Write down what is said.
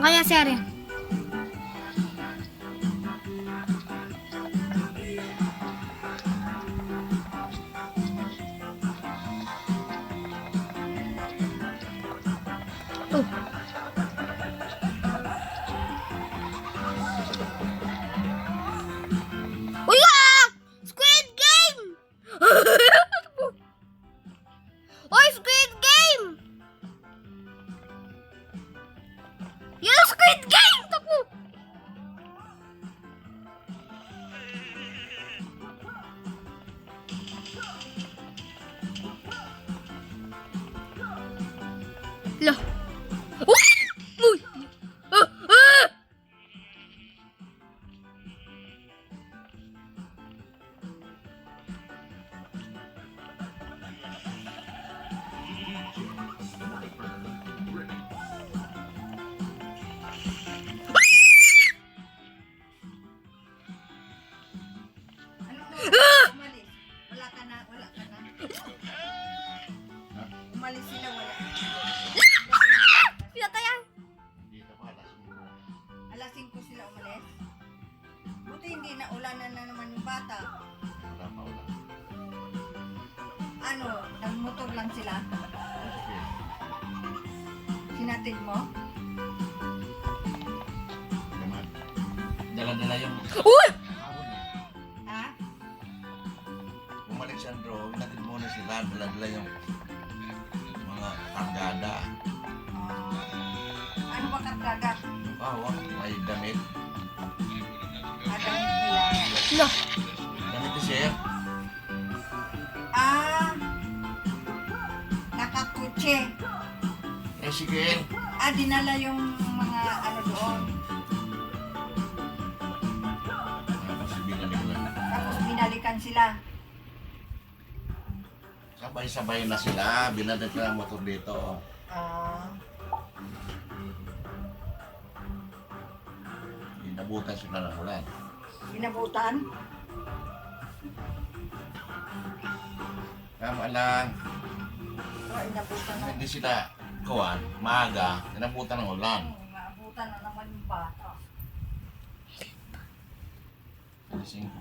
kaya si Arya? Oh. Uy, Squid Game! Oy, Squid Game! Yung Squid Game! Takbo! Lah. Uy! Ah! Ah! Umalis. Wala ka na. Umalis sila, wala. Pinatayan! Alas 5 sila umalis. Buti hindi na ulanan na naman yung bata. Ano, nagmotor lang sila. Sinatid mo? Dala-dala yung Uy! Ha? bumalik si Andro, hinatid muna sila, dala-dala yung mga kargada. Ano ba kargaga? May damit. Adamit nila. Lah. Damit ni Sir. Nakakutse. Sige. Dinala yung mga ano doon. Tapos binalik. Tapos binalikan sila. Sabay-sabay na sila, binadat na ang motor dito. Inabutan sila ng ulan. Binabutan? Tama lang, Inabutan na. hindi sila kuwan, maaga, inabutan ng ulan. Maabutan na naman yung bata. Gising ko.